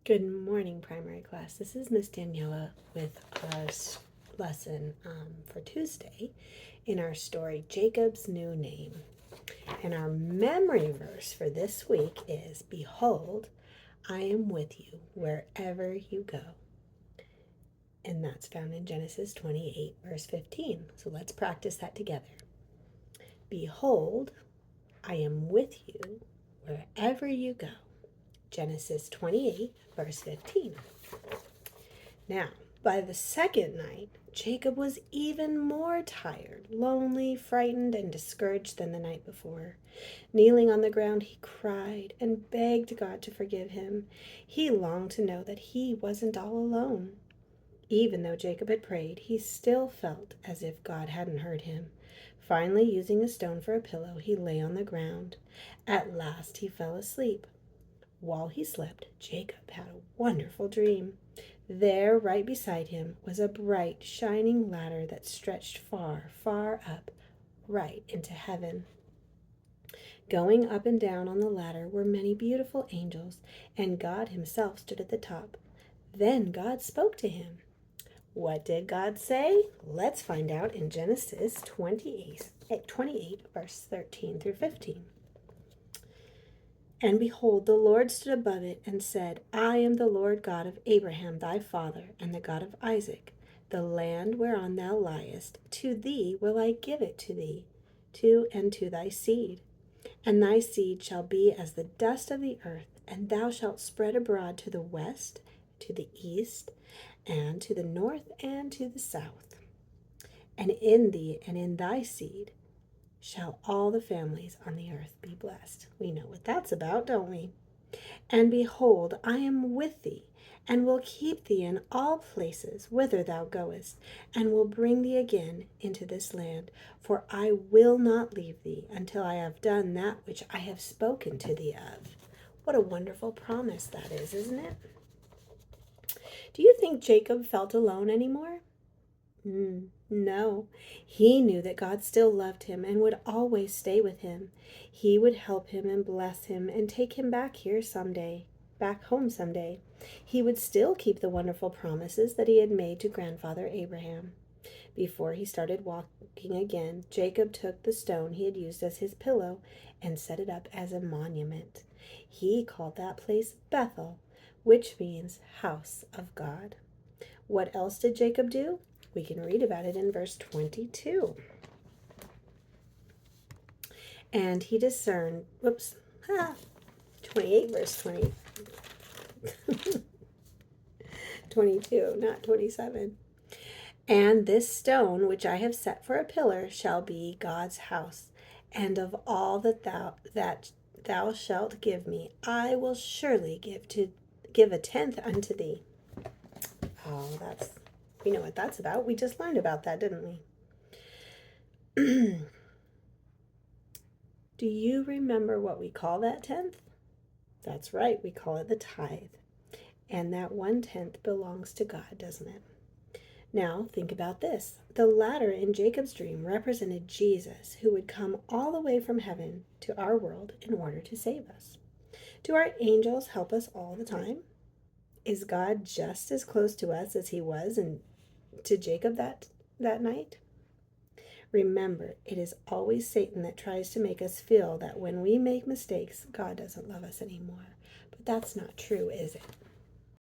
Good morning, primary class. This is Miss Daniela with a lesson for Tuesday in our story, Jacob's New Name. And our memory verse for this week is, Behold, I am with you wherever you go. And that's found in Genesis 28, verse 15. So let's practice that together. Behold, I am with you wherever you go. Genesis 28, verse 15. Now, by the second night, Jacob was even more tired, lonely, frightened, and discouraged than the night before. Kneeling on the ground, he cried and begged God to forgive him. He longed to know that he wasn't all alone. Even though Jacob had prayed, he still felt as if God hadn't heard him. Finally, using a stone for a pillow, he lay on the ground. At last, he fell asleep. While he slept, Jacob had a wonderful dream. There, right beside him, was a bright, shining ladder that stretched far, far up, right into heaven. Going up and down on the ladder were many beautiful angels, and God himself stood at the top. Then God spoke to him. What did God say? Let's find out in Genesis 28, verse 13 through 15. And behold, the Lord stood above it and said, I am the Lord God of Abraham thy father, and the God of Isaac. The land whereon thou liest, to thee will I give it to thee, and to thy seed. And thy seed shall be as the dust of the earth, and thou shalt spread abroad to the west, to the east, and to the north, and to the south. And in thee and in thy seed shall all the families on the earth be blessed. We know what that's about, don't we? And behold, I am with thee, and will keep thee in all places whither thou goest, and will bring thee again into this land. For I will not leave thee until I have done that which I have spoken to thee of. What a wonderful promise that is, isn't it? Do you think Jacob felt alone anymore? No, he knew that God still loved him and would always stay with him. He would help him and bless him and take him back home someday. He would still keep the wonderful promises that he had made to grandfather Abraham. Before he started walking again, Jacob took the stone he had used as his pillow and set it up as a monument. He called that place Bethel, which means house of God. What else did Jacob do? We can read about it in verse 22. And he discerned, 28 verse 22, not 27. And this stone which I have set for a pillar shall be God's house, and of all that thou shalt give me, I will surely give a tenth unto thee. Oh, we know what that's about. We just learned about that, didn't we? Do you remember what we call that tenth? That's right, we call it the tithe. And that 1/10 belongs to God, doesn't it? Now, think about this. The ladder in Jacob's dream represented Jesus, who would come all the way from heaven to our world in order to save us. Do our angels help us all the time? Is God just as close to us as he was to Jacob that night? Remember, it is always Satan that tries to make us feel that when we make mistakes, God doesn't love us anymore. But that's not true, is it?